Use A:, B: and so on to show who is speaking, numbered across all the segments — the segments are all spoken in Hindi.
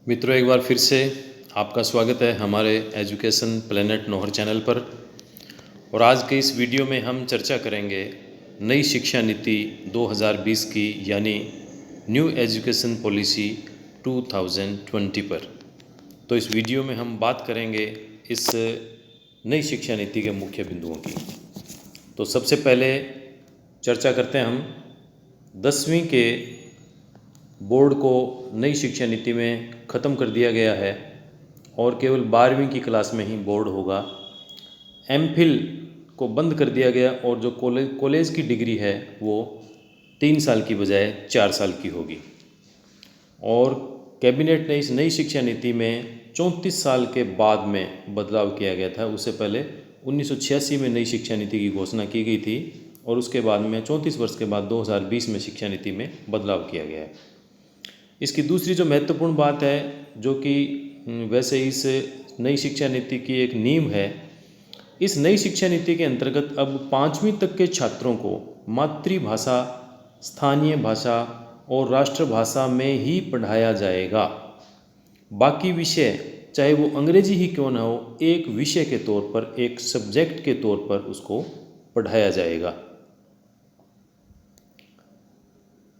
A: मित्रों, एक बार फिर से आपका स्वागत है हमारे एजुकेशन प्लेनेट नौहर चैनल पर। और आज के इस वीडियो में हम चर्चा करेंगे नई शिक्षा नीति 2020 की, यानी न्यू एजुकेशन पॉलिसी 2020 पर। तो इस वीडियो में हम बात करेंगे इस नई शिक्षा नीति के मुख्य बिंदुओं की। तो सबसे पहले चर्चा करते हैं हम 10वीं के बोर्ड को नई शिक्षा नीति में ख़त्म कर दिया गया है और केवल 12वीं की क्लास में ही बोर्ड होगा। एमफिल को बंद कर दिया गया और जो कॉलेज की डिग्री है वो 3 साल की बजाय 4 साल की होगी। और कैबिनेट ने इस नई शिक्षा नीति में 34 साल के बाद में बदलाव किया गया था। उससे पहले 1986 में नई शिक्षा नीति की घोषणा की गई थी और उसके बाद में 34 वर्ष के बाद 2020 में शिक्षा नीति में बदलाव किया गया है। इसकी दूसरी जो महत्वपूर्ण बात है, जो कि वैसे इस नई शिक्षा नीति की एक नींव है, इस नई शिक्षा नीति के अंतर्गत अब 5वीं तक के छात्रों को मातृभाषा, स्थानीय भाषा और राष्ट्रभाषा में ही पढ़ाया जाएगा। बाकी विषय, चाहे वो अंग्रेजी ही क्यों ना हो, एक विषय के तौर पर, एक सब्जेक्ट के तौर पर उसको पढ़ाया जाएगा।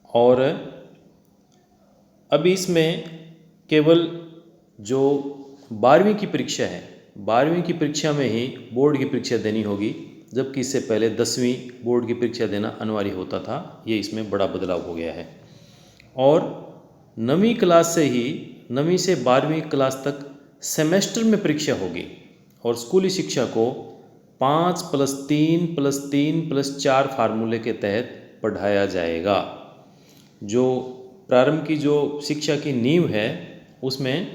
A: और अभी इसमें केवल जो 12वीं की परीक्षा है, 12वीं की परीक्षा में ही बोर्ड की परीक्षा देनी होगी, जबकि इससे पहले 10वीं बोर्ड की परीक्षा देना अनिवार्य होता था। ये इसमें बड़ा बदलाव हो गया है। और 9वीं क्लास से ही 9वीं से 12वीं क्लास तक सेमेस्टर में परीक्षा होगी और स्कूली शिक्षा को 5+3+3+4 फार्मूले के तहत पढ़ाया जाएगा। जो प्रारंभ की जो शिक्षा की नींव है, उसमें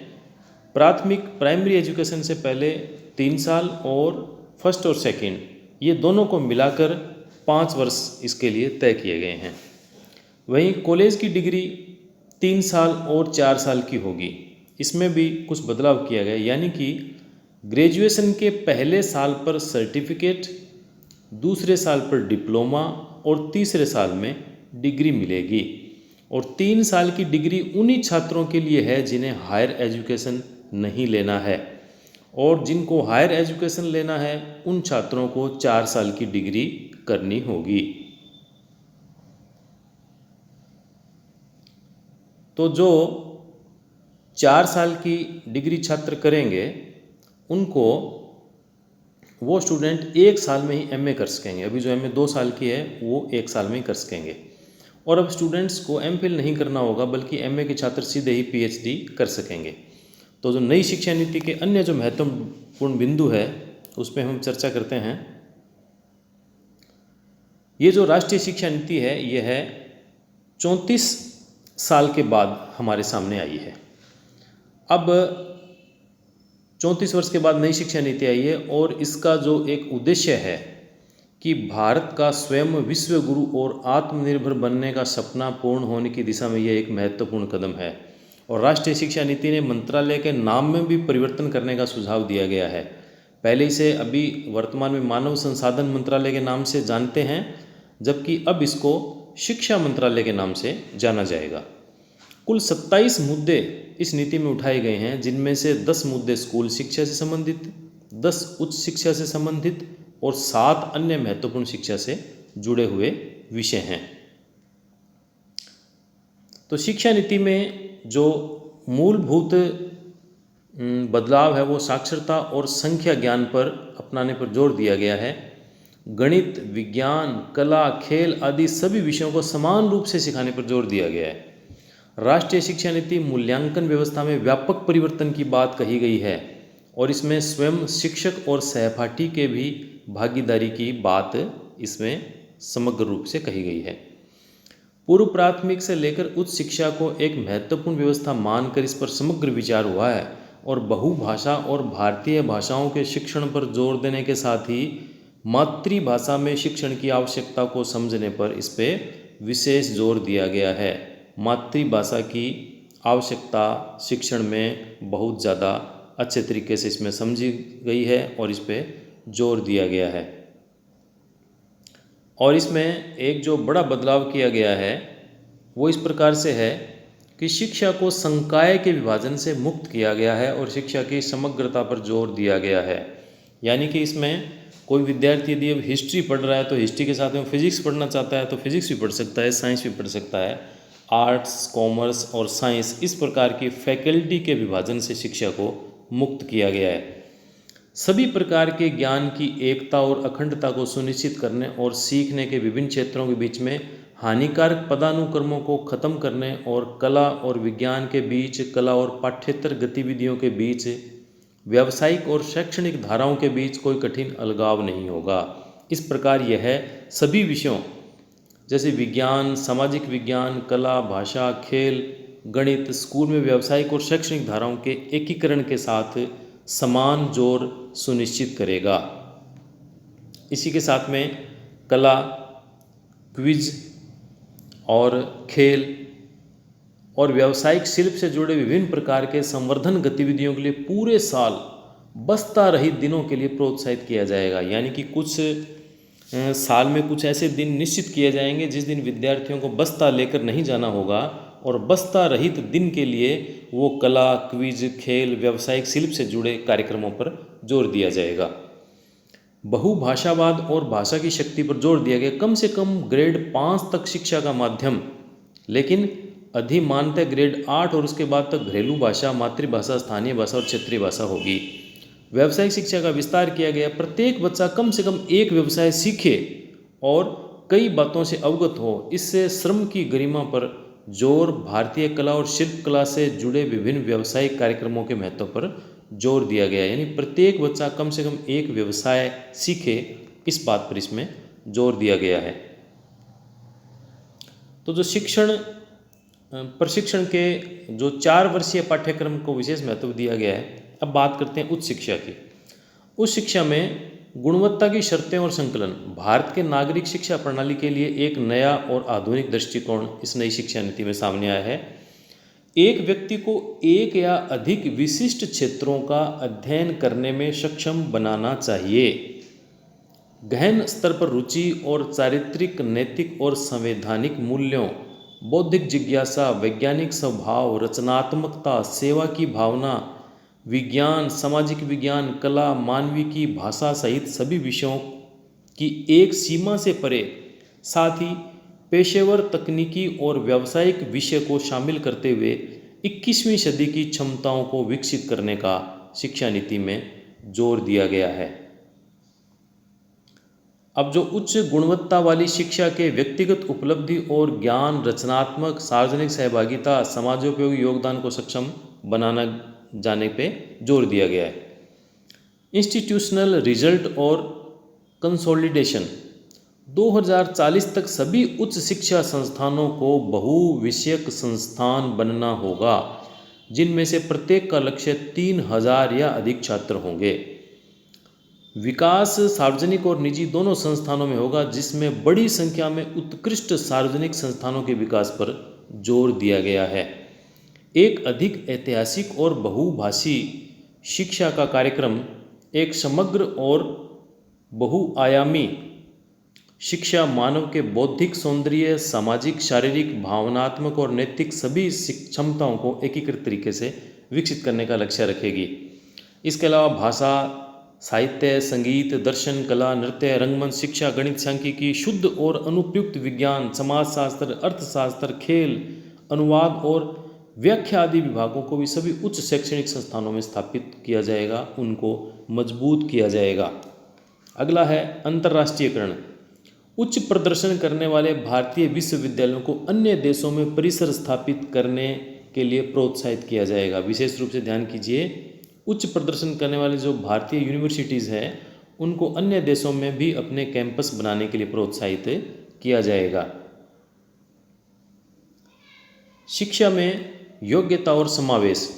A: प्राइमरी एजुकेशन से पहले 3 साल और फर्स्ट और सेकंड, ये दोनों को मिलाकर 5 वर्ष इसके लिए तय किए गए हैं। वहीं कॉलेज की डिग्री 3 साल और 4 साल की होगी। इसमें भी कुछ बदलाव किया गया, यानी कि ग्रेजुएशन के पहले साल पर सर्टिफिकेट, दूसरे साल पर डिप्लोमा और तीसरे साल में डिग्री मिलेगी। और 3 साल की डिग्री उन्हीं छात्रों के लिए है जिन्हें हायर एजुकेशन नहीं लेना है, और जिनको हायर एजुकेशन लेना है उन छात्रों को 4 साल की डिग्री करनी होगी। तो जो 4 साल की डिग्री छात्र करेंगे, उनको वो स्टूडेंट 1 साल में ही एमए कर सकेंगे। अभी जो एमए 2 साल की है वो 1 साल में ही कर सकेंगे। और अब स्टूडेंट्स को एमफिल नहीं करना होगा, बल्कि एमए के छात्र सीधे ही पीएचडी कर सकेंगे। तो जो नई शिक्षा नीति के अन्य जो महत्वपूर्ण बिंदु है, उस पर हम चर्चा करते हैं। ये जो राष्ट्रीय शिक्षा नीति है, ये है 34 साल के बाद हमारे सामने आई है। अब 34 वर्ष के बाद नई शिक्षा नीति आई है और इसका जो एक उद्देश्य है कि भारत का स्वयं विश्व गुरु और आत्मनिर्भर बनने का सपना पूर्ण होने की दिशा में यह एक महत्वपूर्ण कदम है। और राष्ट्रीय शिक्षा नीति ने मंत्रालय के नाम में भी परिवर्तन करने का सुझाव दिया गया है। पहले इसे अभी वर्तमान में मानव संसाधन मंत्रालय के नाम से जानते हैं, जबकि अब इसको शिक्षा मंत्रालय के नाम से जाना जाएगा। कुल 27 मुद्दे इस नीति में उठाए गए हैं, जिनमें से 10 मुद्दे स्कूल शिक्षा से संबंधित, 10 उच्च शिक्षा से संबंधित और 7 अन्य महत्वपूर्ण शिक्षा से जुड़े हुए विषय हैं। तो शिक्षा नीति में जो मूलभूत बदलाव है वो साक्षरता और संख्या ज्ञान पर अपनाने पर जोर दिया गया है। गणित, विज्ञान, कला, खेल आदि सभी विषयों को समान रूप से सिखाने पर जोर दिया गया है। राष्ट्रीय शिक्षा नीति मूल्यांकन व्यवस्था में व्यापक परिवर्तन की बात कही गई है और इसमें स्वयं शिक्षक और सहपाठी के भी भागीदारी की बात इसमें समग्र रूप से कही गई है। पूर्व प्राथमिक से लेकर उच्च शिक्षा को एक महत्वपूर्ण व्यवस्था मानकर इस पर समग्र विचार हुआ है और बहुभाषा और भारतीय भाषाओं के शिक्षण पर जोर देने के साथ ही मातृभाषा में शिक्षण की आवश्यकता को समझने पर इस पर विशेष जोर दिया गया है। मातृभाषा की आवश्यकता शिक्षण में बहुत ज़्यादा अच्छे तरीके से इसमें समझी गई है और इस पर जोर दिया गया है। और इसमें एक जो बड़ा बदलाव किया गया है वो इस प्रकार से है कि शिक्षा को संकाय के विभाजन से मुक्त किया गया है और शिक्षा की समग्रता पर जोर दिया गया है। यानी कि इसमें कोई विद्यार्थी यदि अब हिस्ट्री पढ़ रहा है तो हिस्ट्री के साथ में फिजिक्स पढ़ना चाहता है तो फिजिक्स भी पढ़ सकता है, साइंस भी पढ़ सकता है। आर्ट्स, कॉमर्स और साइंस, इस प्रकार की फैकल्टी के विभाजन से शिक्षा को मुक्त किया गया है। सभी प्रकार के ज्ञान की एकता और अखंडता को सुनिश्चित करने और सीखने के विभिन्न क्षेत्रों के बीच में हानिकारक पदानुक्रमों को खत्म करने और कला और विज्ञान के बीच, कला और पाठ्येतर गतिविधियों के बीच, व्यावसायिक और शैक्षणिक धाराओं के बीच कोई कठिन अलगाव नहीं होगा। इस प्रकार यह सभी विषयों जैसे विज्ञान, सामाजिक विज्ञान, कला, भाषा, खेल, गणित, स्कूल में व्यावसायिक और शैक्षणिक धाराओं के एकीकरण के साथ समान जोर सुनिश्चित करेगा। इसी के साथ में कला, क्विज और खेल और व्यावसायिक शिल्प से जुड़े विभिन्न प्रकार के संवर्धन गतिविधियों के लिए पूरे साल बस्ता रहित दिनों के लिए प्रोत्साहित किया जाएगा। यानी कि कुछ साल में कुछ ऐसे दिन निश्चित किए जाएंगे जिस दिन विद्यार्थियों को बस्ता लेकर नहीं जाना होगा और बस्ता रहित दिन के लिए वो कला, क्विज, खेल, व्यावसायिक शिल्प से जुड़े कार्यक्रमों पर जोर दिया जाएगा। बहुभाषावाद और भाषा की शक्ति पर जोर दिया गया। कम से कम ग्रेड 5 तक शिक्षा का माध्यम, लेकिन अधिमानतः ग्रेड 8 और उसके बाद तक घरेलू भाषा, मातृभाषा, स्थानीय भाषा और क्षेत्रीय भाषा होगी। व्यावसायिक शिक्षा का विस्तार किया गया। प्रत्येक बच्चा कम से कम एक व्यवसाय सीखे और कई बातों से अवगत हो। इससे श्रम की गरिमा पर जोर, भारतीय कला और शिल्प कला से जुड़े विभिन्न व्यावसायिक कार्यक्रमों के महत्व पर जोर दिया गया। यानी प्रत्येक बच्चा कम से कम एक व्यवसाय सीखे, इस बात पर इसमें जोर दिया गया है। तो जो प्रशिक्षण के जो 4 वर्षीय पाठ्यक्रम को विशेष महत्व दिया गया है। अब बात करते हैं उच्च शिक्षा की। उच्च शिक्षा में गुणवत्ता की शर्तें और संकलन। भारत के नागरिक शिक्षा प्रणाली के लिए एक नया और आधुनिक दृष्टिकोण इस नई शिक्षा नीति में सामने आया है। एक व्यक्ति को एक या अधिक विशिष्ट क्षेत्रों का अध्ययन करने में सक्षम बनाना चाहिए। गहन स्तर पर रुचि और चारित्रिक, नैतिक और संवैधानिक मूल्यों, बौद्धिक जिज्ञासा, वैज्ञानिक स्वभाव, रचनात्मकता, सेवा की भावना, विज्ञान, सामाजिक विज्ञान, कला, मानविकी, भाषा सहित सभी विषयों की एक सीमा से परे, साथ ही पेशेवर, तकनीकी और व्यावसायिक विषय को शामिल करते हुए 21वीं सदी की क्षमताओं को विकसित करने का शिक्षा नीति में जोर दिया गया है। अब जो उच्च गुणवत्ता वाली शिक्षा के व्यक्तिगत उपलब्धि और ज्ञान, रचनात्मक, सार्वजनिक सहभागिता, समाजोपयोगी योगदान को सक्षम बनाना जाने पे जोर दिया गया है। इंस्टीट्यूशनल रिजल्ट और कंसोलिडेशन। 2040 तक सभी उच्च शिक्षा संस्थानों को बहुविषयक संस्थान बनना होगा, जिनमें से प्रत्येक का लक्ष्य 3000 या अधिक छात्र होंगे। विकास सार्वजनिक और निजी दोनों संस्थानों में होगा, जिसमें बड़ी संख्या में उत्कृष्ट सार्वजनिक संस्थानों के विकास पर जोर दिया गया है। एक अधिक ऐतिहासिक और बहुभाषी शिक्षा का कार्यक्रम एक समग्र और बहुआयामी शिक्षा मानव के बौद्धिक, सौंदर्य, सामाजिक, शारीरिक, भावनात्मक और नैतिक सभी क्षमताओं को एकीकृत तरीके से विकसित करने का लक्ष्य रखेगी। इसके अलावा भाषा, साहित्य, संगीत, दर्शन, कला, नृत्य, रंगमंच शिक्षा, गणित, सांख्यिकी, शुद्ध और अनुप्रयुक्त विज्ञान, समाजशास्त्र, अर्थशास्त्र, खेल, अनुवाद और व्याख्या आदि विभागों को भी सभी उच्च शैक्षणिक संस्थानों में स्थापित किया जाएगा, उनको मजबूत किया जाएगा। अगला है अंतर्राष्ट्रीयकरण। उच्च प्रदर्शन करने वाले भारतीय विश्वविद्यालयों को अन्य देशों में परिसर स्थापित करने के लिए प्रोत्साहित किया जाएगा। विशेष रूप से ध्यान कीजिए, उच्च प्रदर्शन करने वाले जो भारतीय यूनिवर्सिटीज़ हैं उनको अन्य देशों में भी अपने कैंपस बनाने के लिए प्रोत्साहित किया जाएगा। शिक्षा में योग्यता और समावेश।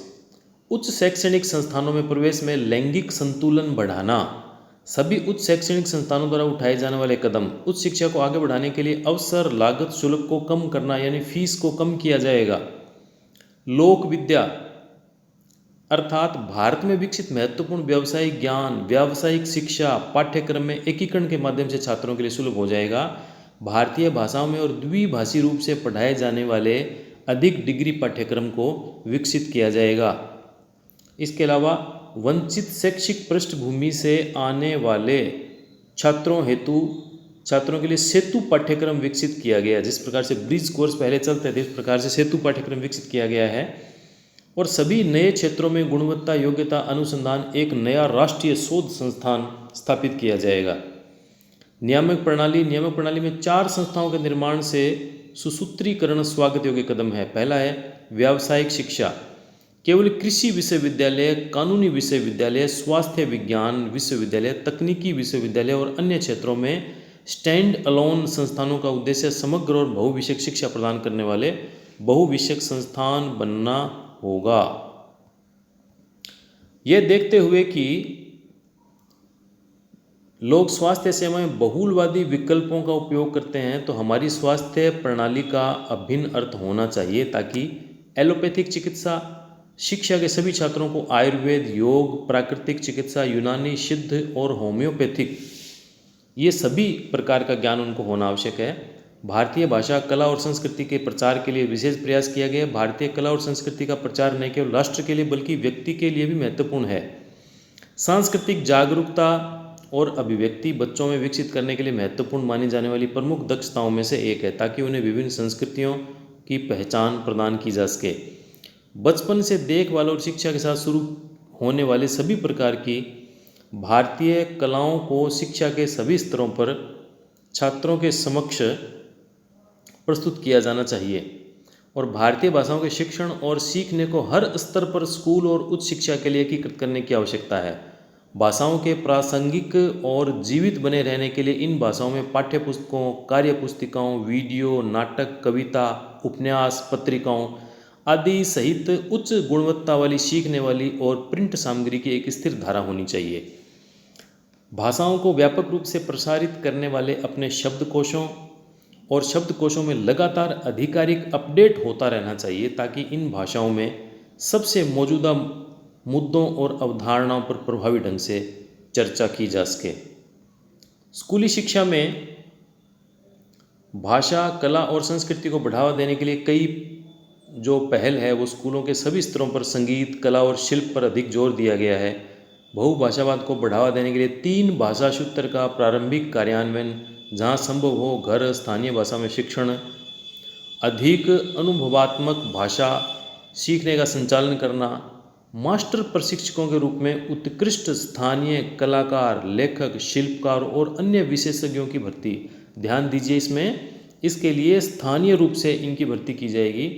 A: उच्च शैक्षणिक संस्थानों में प्रवेश में लैंगिक संतुलन बढ़ाना। सभी उच्च शैक्षणिक संस्थानों द्वारा उठाए जाने वाले कदम। उच्च शिक्षा को आगे बढ़ाने के लिए अवसर, लागत, शुल्क को कम करना यानी फीस को कम किया जाएगा। लोक विद्या अर्थात भारत में विकसित महत्वपूर्ण व्यावसायिक ज्ञान, व्यावसायिक शिक्षा पाठ्यक्रम में एकीकरण के माध्यम से छात्रों के लिए सुलभ हो जाएगा। भारतीय भाषाओं में और द्विभाषी रूप से पढ़ाए जाने वाले अधिक डिग्री पाठ्यक्रम को विकसित किया जाएगा। इसके अलावा वंचित शैक्षिक पृष्ठभूमि से आने वाले छात्रों के लिए सेतु पाठ्यक्रम विकसित किया गया। जिस प्रकार से ब्रिज कोर्स पहले चलते थे, इस प्रकार से सेतु पाठ्यक्रम विकसित किया गया है। और सभी नए क्षेत्रों में गुणवत्ता, योग्यता, अनुसंधान एक नया राष्ट्रीय शोध संस्थान स्थापित किया जाएगा। नियामक प्रणाली में 4 संस्थाओं के निर्माण से सुसूत्रीकरण स्वागत योग्य कदम है। पहला है व्यावसायिक शिक्षा। केवल कृषि विश्वविद्यालय, कानूनी विश्वविद्यालय, स्वास्थ्य विज्ञान विश्वविद्यालय, तकनीकी विश्वविद्यालय और अन्य क्षेत्रों में स्टैंड अलोन संस्थानों का उद्देश्य समग्र और बहुविषयक शिक्षा प्रदान करने वाले बहुविषयक संस्थान बनना होगा। यह देखते हुए कि लोग स्वास्थ्य सेवाएं बहुलवादी विकल्पों का उपयोग करते हैं, तो हमारी स्वास्थ्य प्रणाली का अभिन्न अर्थ होना चाहिए, ताकि एलोपैथिक चिकित्सा शिक्षा के सभी छात्रों को आयुर्वेद, योग, प्राकृतिक चिकित्सा, यूनानी, सिद्ध और होम्योपैथिक, ये सभी प्रकार का ज्ञान उनको होना आवश्यक है। भारतीय भाषा, कला और संस्कृति के प्रचार के लिए विशेष प्रयास किया गया। भारतीय कला और संस्कृति का प्रचार न केवल राष्ट्र के लिए बल्कि व्यक्ति के लिए भी महत्वपूर्ण है। सांस्कृतिक जागरूकता और अभिव्यक्ति बच्चों में विकसित करने के लिए महत्वपूर्ण मानी जाने वाली प्रमुख दक्षताओं में से एक है, ताकि उन्हें विभिन्न संस्कृतियों की पहचान प्रदान की जा सके। बचपन से देखभाल और शिक्षा के साथ शुरू होने वाले सभी प्रकार की भारतीय कलाओं को शिक्षा के सभी स्तरों पर छात्रों के समक्ष प्रस्तुत किया जाना चाहिए। और भारतीय भाषाओं के शिक्षण और सीखने को हर स्तर पर स्कूल और उच्च शिक्षा के लिए एकीकृत करने की आवश्यकता है। भाषाओं के प्रासंगिक और जीवित बने रहने के लिए इन भाषाओं में पाठ्य पुस्तकों, कार्य पुस्तिकाओं, वीडियो, नाटक, कविता, उपन्यास, पत्रिकाओं आदि सहित उच्च गुणवत्ता वाली सीखने वाली और प्रिंट सामग्री की एक स्थिर धारा होनी चाहिए। भाषाओं को व्यापक रूप से प्रसारित करने वाले अपने शब्दकोशों और शब्दकोशों में लगातार आधिकारिक अपडेट होता रहना चाहिए, ताकि इन भाषाओं में सबसे मौजूदा मुद्दों और अवधारणाओं पर प्रभावी ढंग से चर्चा की जा सके। स्कूली शिक्षा में भाषा, कला और संस्कृति को बढ़ावा देने के लिए कई जो पहल है वो स्कूलों के सभी स्तरों पर संगीत, कला और शिल्प पर अधिक जोर दिया गया है। बहुभाषावाद को बढ़ावा देने के लिए 3 भाषा सूत्र का प्रारंभिक कार्यान्वयन, जहाँ संभव हो घर, स्थानीय भाषा में शिक्षण, अधिक अनुभवात्मक भाषा सीखने का संचालन करना, मास्टर प्रशिक्षकों के रूप में उत्कृष्ट स्थानीय कलाकार, लेखक, शिल्पकार और अन्य विशेषज्ञों की भर्ती। ध्यान दीजिए, इसके लिए स्थानीय रूप से इनकी भर्ती की जाएगी।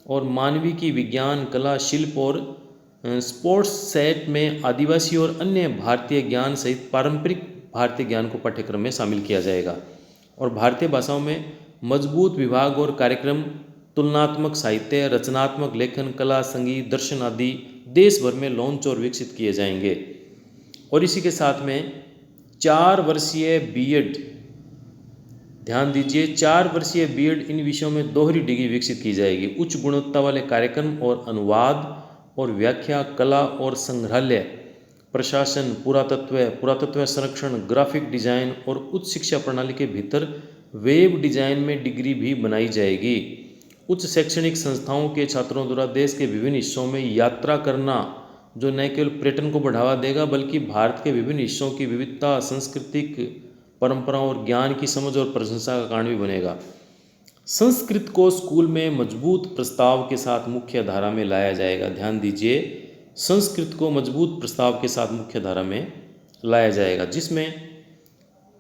A: और मानविकी, विज्ञान, कला, शिल्प और स्पोर्ट्स सेट में आदिवासी और अन्य भारतीय ज्ञान सहित पारंपरिक भारतीय ज्ञान को पाठ्यक्रम में शामिल किया जाएगा। और भारतीय भाषाओं में मजबूत विभाग और कार्यक्रम, तुलनात्मक साहित्य, रचनात्मक लेखन, कला, संगीत, दर्शन आदि देश भर में लॉन्च और विकसित किए जाएंगे। और इसी के साथ में 4 वर्षीय बीएड, ध्यान दीजिए, 4 वर्षीय बीएड इन विषयों में दोहरी डिग्री विकसित की जाएगी। उच्च गुणवत्ता वाले कार्यक्रम और अनुवाद और व्याख्या, कला और संग्रहालय प्रशासन, पुरातत्व संरक्षण, ग्राफिक डिजाइन और उच्च शिक्षा प्रणाली के भीतर वेब डिजाइन में डिग्री भी बनाई जाएगी। उच्च शैक्षणिक संस्थाओं के छात्रों द्वारा देश के विभिन्न हिस्सों में यात्रा करना, जो न केवल पर्यटन को बढ़ावा देगा बल्कि भारत के विभिन्न हिस्सों की विविधता, सांस्कृतिक परंपराओं और ज्ञान की समझ और प्रशंसा का कारण भी बनेगा। संस्कृत को स्कूल में मजबूत प्रस्ताव के साथ मुख्य धारा में लाया जाएगा। ध्यान दीजिए, संस्कृत को मजबूत प्रस्ताव के साथ मुख्य धारा में लाया जाएगा, जिसमें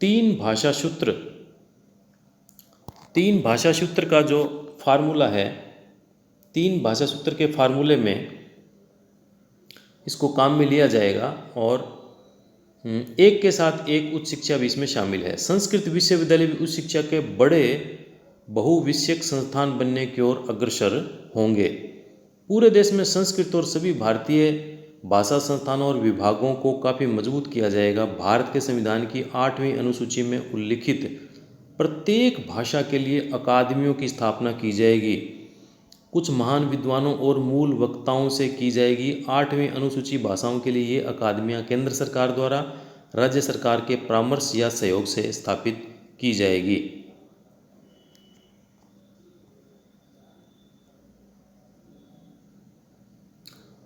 A: 3 भाषा सूत्र का जो फार्मूला है, 3 भाषा सूत्र के फार्मूले में इसको काम में लिया जाएगा। और एक के साथ एक उच्च शिक्षा भी इसमें शामिल है। संस्कृत विश्वविद्यालय भी उच्च शिक्षा के बड़े बहुविषयक संस्थान बनने की ओर अग्रसर होंगे। पूरे देश में संस्कृत और सभी भारतीय भाषा संस्थानों और विभागों को काफ़ी मजबूत किया जाएगा। भारत के संविधान की 8वीं अनुसूची में उल्लिखित प्रत्येक भाषा के लिए अकादमियों की स्थापना की जाएगी। कुछ महान विद्वानों और मूल वक्ताओं से की जाएगी। 8वीं अनुसूची भाषाओं के लिए ये अकादमियाँ केंद्र सरकार द्वारा राज्य सरकार के परामर्श या सहयोग से स्थापित की जाएगी।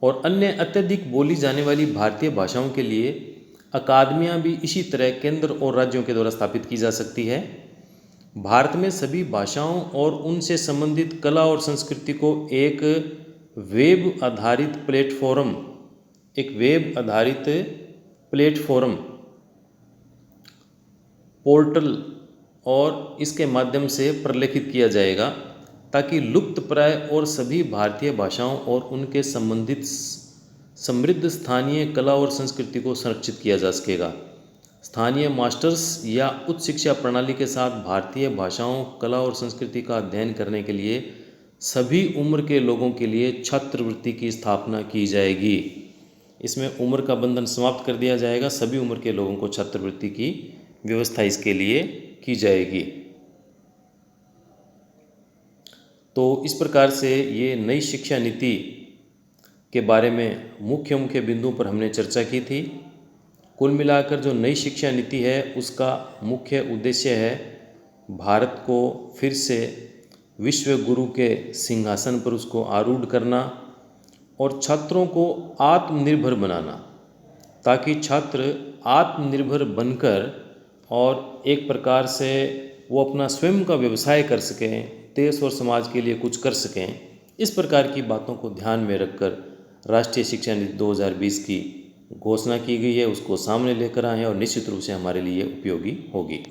A: और अन्य अत्यधिक बोली जाने वाली भारतीय भाषाओं के लिए अकादमियाँ भी इसी तरह केंद्र और राज्यों के द्वारा स्थापित की जा सकती है। भारत में सभी भाषाओं और उनसे संबंधित कला और संस्कृति को एक वेब आधारित प्लेटफॉर्म पोर्टल और इसके माध्यम से प्रलेखित किया जाएगा, ताकि लुप्तप्राय और सभी भारतीय भाषाओं और उनके संबंधित समृद्ध स्थानीय कला और संस्कृति को संरक्षित किया जा सकेगा। स्थानीय मास्टर्स या उच्च शिक्षा प्रणाली के साथ भारतीय भाषाओं, कला और संस्कृति का अध्ययन करने के लिए सभी उम्र के लोगों के लिए छात्रवृत्ति की स्थापना की जाएगी। इसमें उम्र का बंधन समाप्त कर दिया जाएगा, सभी उम्र के लोगों को छात्रवृत्ति की व्यवस्था इसके लिए की जाएगी। तो इस प्रकार से ये नई शिक्षा नीति के बारे में मुख्य बिंदुओं पर हमने चर्चा की थी। कुल मिलाकर जो नई शिक्षा नीति है उसका मुख्य उद्देश्य है भारत को फिर से विश्व गुरु के सिंहासन पर उसको आरूढ़ करना और छात्रों को आत्मनिर्भर बनाना, ताकि छात्र आत्मनिर्भर बनकर और एक प्रकार से वो अपना स्वयं का व्यवसाय कर सकें, देश और समाज के लिए कुछ कर सकें। इस प्रकार की बातों को ध्यान में रखकर राष्ट्रीय शिक्षा नीति 2020 की घोषणा की गई है, उसको सामने लेकर आए हैं और निश्चित रूप से हमारे लिए उपयोगी होगी।